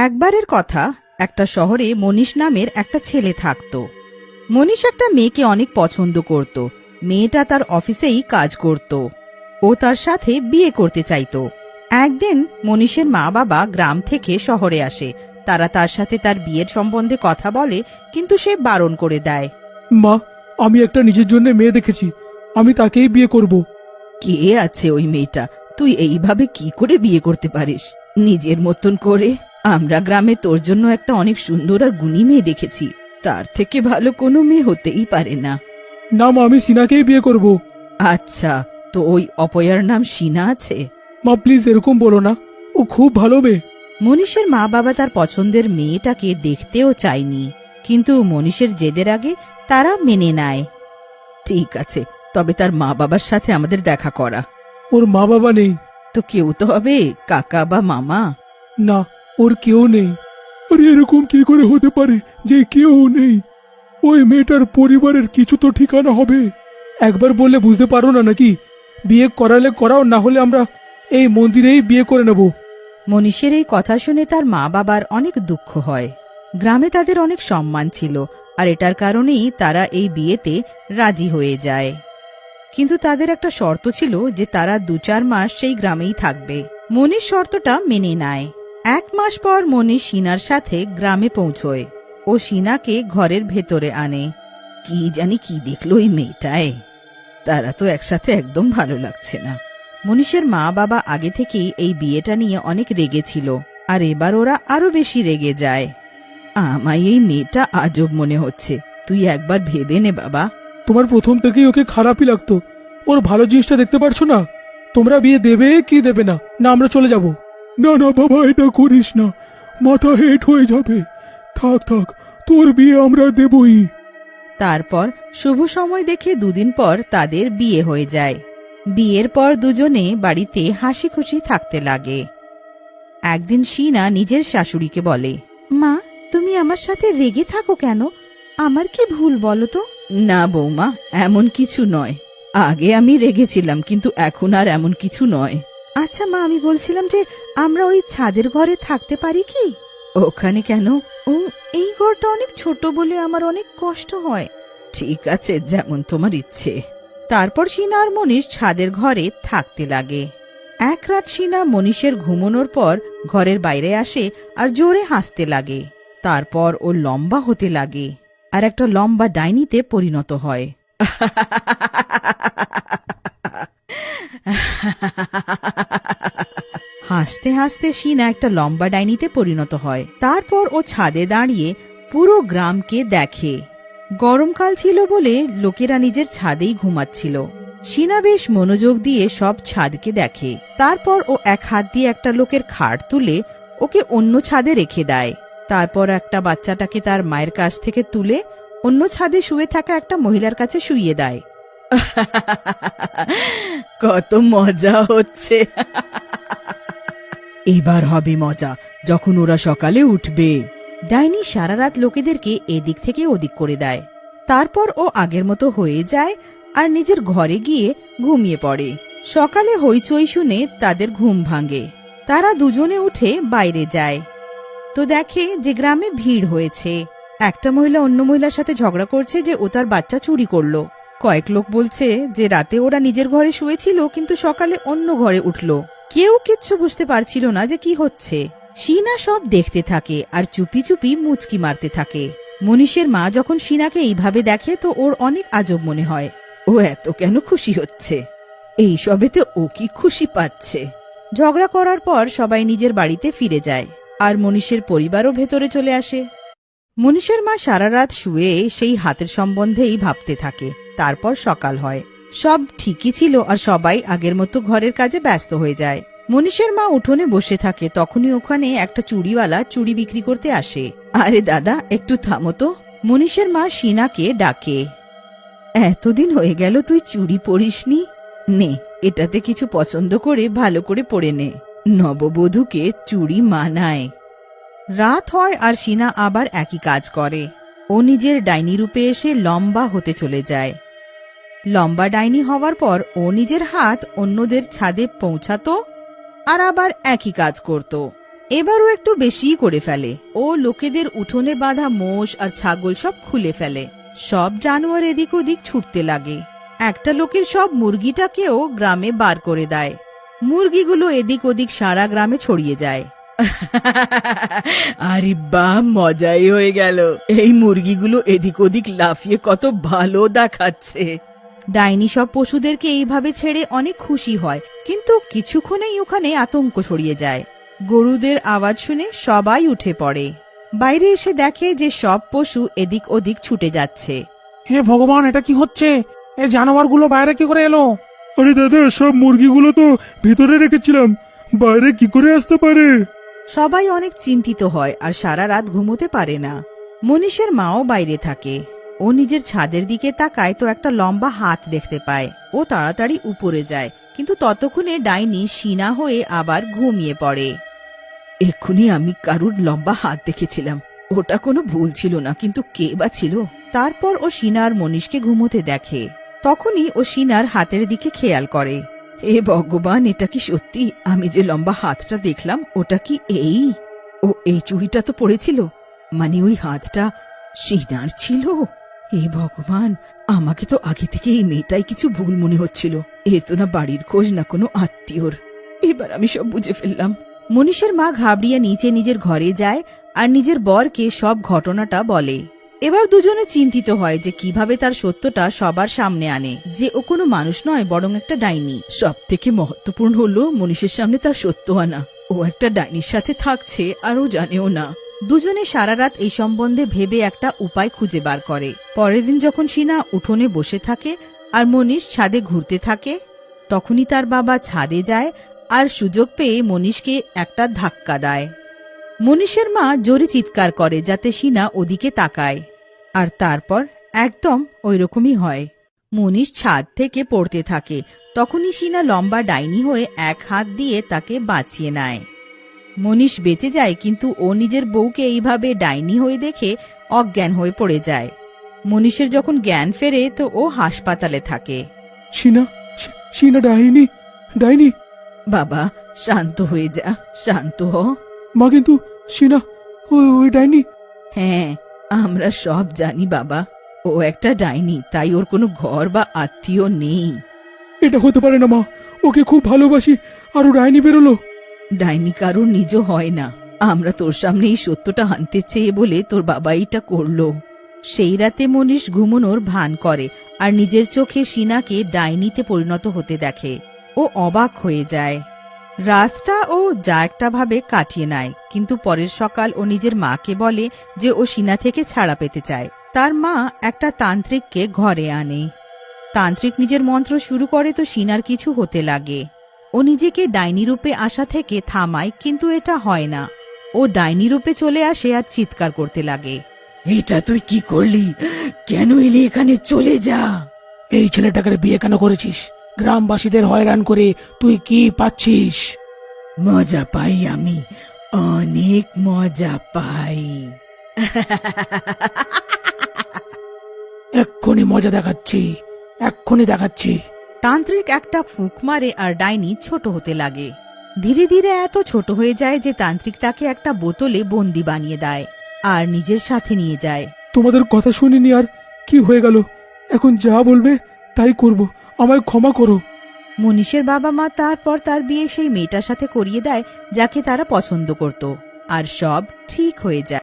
একবারের কথা, একটা শহরে মনীষ নামের একটা ছেলে থাকত। মনীষ একটা মেয়েকে অনেক পছন্দ করত। মেয়েটা তার অফিসেই কাজ করত। ও তার সাথে বিয়ে করতে চাইতো। একদিন মনীষের মা বাবা গ্রাম থেকে শহরে আসে। তারা তার সাথে তার বিয়ের সম্বন্ধে কথা বলে, কিন্তু সে বারণ করে দেয়। মা, আমি একটা নিজের জন্য মেয়ে দেখেছি, আমি তাকেই বিয়ে করব। কে আছে ওই মেয়েটা? তুই এইভাবে কি করে বিয়ে করতে পারিস নিজের মতন করে? আমরা গ্রামে তোর জন্য একটা অনেক সুন্দর আর গুণী মেয়ে দেখেছি, তার থেকে ভালো কোনো মেয়ে হতেই পারে না। না মা, আমি সিনাকেই বিয়ে করব। আচ্ছা, তো ওই অপয়ার নাম সিনা আছে? মা প্লিজ এরকম বলো না, ও খুব ভালো মেয়ে। মনীষের মা বাবা তার পছন্দের মেয়েটাকে দেখতেও চায়নি, কিন্তু মনীষের জেদের আগে তারা মেনে নেয়। ঠিক আছে, তবে তার মা বাবার সাথে আমাদের দেখা করা। ওর মা বাবা নেই। তো কেউ তো হবে, কাকা বা মামা। না, ওর কেউ নেই। আরে এরকম কি করে হতে পারে যে কেউ নেই? ওই মেয়েটার পরিবারের কিছু তো ঠিকানা হবে। একবার বললে বুঝতে পারো না নাকি? বিয়ে করালে করাও, না হলে আমরা এই মন্দিরেই বিয়ে করে নেব। মনীষের এই কথা শুনে তার মা বাবার অনেক দুঃখ হয়। গ্রামে তাদের অনেক সম্মান ছিল, আর এটার কারণেই তারা এই বিয়েতে রাজি হয়ে যায়। কিন্তু তাদের একটা শর্ত ছিল যে তারা 2-4 মাস সেই গ্রামেই থাকবে। মনীষ শর্তটা মেনে নেয়। 1 মাস পর মনীষ সিনার সাথে গ্রামে পৌঁছয়। ও সিনাকে ঘরের ভেতরে আনে। কি জানি কি দেখলো এই মেয়েটায়, তারা তো একসাথে একদম ভালো লাগছে না। মনীষের মা বাবা আগে থেকেই এই বিয়েটা নিয়ে অনেক রেগেছিল, আর এবার ওরা আরো বেশি রেগে যায়। আমায় এই মেয়েটা আজব মনে হচ্ছে, তুই একবার ভেবে নে বাবা। তোমার প্রথম থেকেই ওকে খারাপই লাগতো, ওর ভালো জিনিসটা দেখতে পারছো না? তোমরা বিয়ে দেবে কি দেবে না, না আমরা চলে যাব? না না বাবা, এটা করিস না, মাথা হেট হয়ে যাবে। থাক থাক, তোর বিয়ে আমরা দেবই। তারপর শুভ সময় দেখে 2 দিন পর তাদের বিয়ে হয়ে যায়। বিয়ের পর দুজনে বাড়িতে হাসি খুশি থাকতে লাগে। একদিন সিনা নিজের শাশুড়িকে বলে, মা, তুমি আমার সাথে রেগে থাকো কেন? আমার কি ভুল বলো তো? না বৌমা, এমন কিছু নয়। আগে আমি রেগেছিলাম, কিন্তু এখন আর এমন কিছু নয়। আচ্ছা মা, আমি বলছিলাম যে আমরা ওই ছাদের ঘরে থাকতে পারি কি? ওখানে কেন? এই ঘরটা অনেক ছোট বলে আমার অনেক কষ্ট হয়। ঠিক আছে, যেমন তোমার ইচ্ছে। তারপর সিনা আর মনীষ ছাদের ঘরে থাকতে লাগে। এক রাত সিনা মনীষের ঘুমানোর পর ঘরের বাইরে আসে আর জোরে হাসতে লাগে। তারপর ও লম্বা হতে লাগে আর একটা লম্বা ডাইনিতে পরিণত হয়। হাসতে হাসতে সিনা একটা লম্বা ডাইনিতে পরিণত হয়। তারপর ও ছাদে দাঁড়িয়ে পুরো গ্রামকে দেখে। গরমকাল ছিল বলে লোকেরা নিজের ছাদেই ঘুমাচ্ছিল। সিনা বেশ মনোযোগ দিয়ে সব ছাদকে দেখে। তারপর ও এক হাত দিয়ে একটা লোকের খাট তুলে ওকে অন্য ছাদে রেখে দেয়। তারপর একটা বাচ্চাটাকে তার মায়ের কাছ থেকে তুলে অন্য ছাদে শুয়ে থাকা একটা মহিলার কাছে শুইয়ে দেয়। কত মজা হচ্ছে। এবার হবে মজা, যখন ওরা সকালে উঠবে। ডাইনি সারা রাত লোকেদেরকে এদিক থেকে ওদিক করে দেয়। তারপর ও আগের মতো হয়ে যায় আর নিজের ঘরে গিয়ে ঘুমিয়ে পড়ে। সকালে হইচই শুনে তাদের ঘুম ভাঙে। তারা দুজনে উঠে বাইরে যায়, তো দেখে যে গ্রামে ভিড় হয়েছে। একটা মহিলা অন্য মহিলার সাথে ঝগড়া করছে যে ও তার বাচ্চা চুরি করলো। কয়েক লোক বলছে যে রাতে ওরা নিজের ঘরে শুয়েছিল, কিন্তু সকালে অন্য ঘরে উঠলো। কেউ কিচ্ছু বুঝতে পারছিল না যে কি হচ্ছে। সিনা সব দেখতে থাকে আর চুপি চুপি মুচকি মারতে থাকে। মনীষের মা যখন সিনাকে এইভাবে দেখে তো ওর অনেক আজব মনে হয়। ও এত কেন খুশি হচ্ছে? এই সবেতে ও কি খুশি পাচ্ছে? ঝগড়া করার পর সবাই নিজের বাড়িতে ফিরে যায়, আর মনীষের পরিবারও ভেতরে চলে আসে। মনীষের মা সারা রাত শুয়ে সেই হাতের সম্বন্ধেই ভাবতে থাকে। তারপর সকাল হয়, সব ঠিকই ছিল আর সবাই আগের মতো ঘরের কাজে ব্যস্ত হয়ে যায়। মনীষের মা উঠোনে বসে থাকে, তখনই ওখানে একটা চুড়িওয়ালা চুড়ি বিক্রি করতে আসে। আরে দাদা, একটু থামো তো। মনীষের মা সিনাকে ডাকে। এতদিন হয়ে গেল তুই চুড়ি পরিসনি, নে এটাতে কিছু পছন্দ করে ভালো করে পরে নে। নববধূকে চুড়ি মানায়। রাত হয় আর সিনা আবার একই কাজ করে। ও নিজের ডাইনি রূপে এসে লম্বা হতে চলে যায়। লম্বা ডাইনি হওয়ার পর ও নিজের হাত অন্যদের ছাদে পৌঁছাতো আর আবার একই কাজ করত। এবারও একটু বেশিই করে ফেলে। ও লোকেদের উঠোনে বাঁধা মোষ আর ছাগল সব খুলে ফেলে। সব জানোয়ার এদিক ওদিক ছুটতে লাগে। একটা লোকের সব মুরগিটাকেও গ্রামে বার করে দেয়। মুরগিগুলো এদিক ওদিক সারা গ্রামে ছড়িয়ে যায়। আরে বাহ, মজাই হয়ে গেল। এই মুরগিগুলো এদিক ওদিক লাফিয়ে কত ভালো দেখাচ্ছে। ডাইনি সব পশুদেরকে এইভাবে ছেড়ে অনেক খুশি হয়, কিন্তু কিছুক্ষণেই ওখানে আতঙ্ক ছড়িয়ে যায়। গরুদের আওয়াজ শুনে সবাই উঠে পড়ে। বাইরে এসে দেখে যে সব পশু এদিক ওদিক ছুটে যাচ্ছে। হে ভগবান, এটা কি হচ্ছে? এই জানোয়ারগুলো বাইরে কি করে এলো? আরে দাদা, সব মুরগিগুলো তো ভিতরে রেখেছিলাম, বাইরে কি করে আসতে পারে? সবাই অনেক চিন্তিত হয় আর সারা রাত ঘুমোতে পারে না। মনীষের মাও বাইরে থাকে। ও নিজের ছাদের দিকে তাকায় তো একটা লম্বা হাত দেখতে পায়। ও তাড়াতাড়ি উপরে যায়, কিন্তু ততক্ষণে ডাইনি সিনা হয়ে আবার ঘুমিয়ে পড়ে। এক্ষুনি আমি কারুর লম্বা হাত দেখেছিলাম, ওটা কোনো ভুল ছিল না, কিন্তু কে বা ছিল? তারপর ও সিনার মনীষকে ঘুমোতে দেখে। তখনই ও সিনার হাতের দিকে খেয়াল করে। এ ভগবান, এটা কি সত্যি? আমি যে লম্বা হাতটা দেখলাম ওটা কি এই? ও এই চুড়িটা তো পড়েছিল, মানে ওই হাতটা সিনার ছিল। হে ভগবান, আমাকে তো আগে থেকে এই মেয়েটাই কিছু ভুল মনে হচ্ছিল। এর তো না বাড়ির খোঁজ, না কোনো আত্মীয়র। এবার আমি সব বুঝে ফেললাম। মনীষের মা ঘাবড়িয়ে নিচে নিজের ঘরে যায় আর নিজের বরকে সব ঘটনাটা বলে। এবার দুজনে চিন্তিত হয় যে কিভাবে তার সত্যটা সবার সামনে আনে, যে ও কোনো মানুষ নয় বরং একটা ডাইনি। সব থেকে মহত্বপূর্ণ হলো মনীষের সামনে তার সত্য আনা। ও একটা ডাইনির সাথে থাকছে আর ও জানেও না। দুজনে সারা রাত এই সম্বন্ধে ভেবে একটা উপায় খুঁজে বার করে। পরের দিন যখন সিনা উঠোনে বসে থাকে আর মনীষ ছাদে ঘুরতে থাকে, তখনই তার বাবা ছাদে যায় আর সুযোগ পেয়ে মনীষকে একটা ধাক্কা দেয়। মনীষের মা জোরে চিৎকার করে যাতে সিনা ওদিকে তাকায়, আর তারপর একদম ওইরকমই হয়। মনীষ ছাদ থেকে পড়তে থাকে। তখনই সিনা লম্বা ডাইনি হয়ে এক হাত দিয়ে তাকে বাঁচিয়ে নেয়। মনীষ বেঁচে যায়, কিন্তু ও নিজের বউকে এইভাবে ডাইনি হয়ে দেখে অজ্ঞান হয়ে পড়ে যায়। মনীষের যখন জ্ঞান ফেরে তো ও হাসপাতালে থাকে। সিনা ডাইনি? ডাইনি? বাবা, শান্ত হয়ে যা, শান্ত হ। মা, কিন্তু সিনা ওই ডাইনি? হ্যাঁ, আমরা সব জানি বাবা। ও একটা ডাইনি, তাই ওর কোনো ঘর বা আত্মীয় নেই। এটা হতে পারে না মা, ওকে খুব ভালোবাসি আর ও ডাইনি বেরোলো। ডাইনি কারোর নিজ হয় না। আমরা তোর সামনে এই সত্যটা আনতে চেয়ে বলে তোর বাবা এটা করলো। সেই রাতে মনীষ ঘুমনোর ভান করে আর নিজের চোখে সিনাকে ডাইনিতে পরিণত হতে দেখে। ও অবাক হয়ে যায়। রাতটা ও যা একটা ভাবে কাটিয়ে নেয়, কিন্তু পরের সকাল ও নিজের মাকে বলে যে ও সিনা থেকে ছাড়া পেতে চায়। তার মা একটা তান্ত্রিককে ঘরে আনে। তান্ত্রিক নিজের মন্ত্র শুরু করে তো সিনার কিছু হতে লাগে। ও নিজেকে ডাইনি রূপে আসা থেকে থামায়, কিন্তু এটা হয় না। ও ডাইনি রূপে চলে আসে আর চিৎকার করতে লাগে, এটা তুই কি করলি? কেন এলি এখানে? চলে যা। এই ছেলেটাকে বিয়ে কেন করেছিস? গ্রামবাসীদের হয়রান করে তুই কি পাচ্ছিস? মজা পাই আমি, অনেক মজা পাই। এক্ষুনি মজা দেখাচ্ছি, এক্ষুনি দেখাচ্ছি। তান্ত্রিক একটা ফুঁক মারে আর ডাইনি ছোট হতে লাগে। ধীরে ধীরে এত ছোট হয়ে যায় যে তান্ত্রিক তাকে একটা বোতলে বন্দি বানিয়ে দেয় আর নিজের সাথে নিয়ে যায়। তোমাদের কথা শুনিনি আর কি হয়ে গেল? এখন যা বলবে তাই করব, আমায় ক্ষমা করো। মনীষের বাবা মা তারপর তার বিয়ে সেই মেয়েটার সাথে করিয়ে দেয় যাকে তারা পছন্দ করত, আর সব ঠিক হয়ে যায়।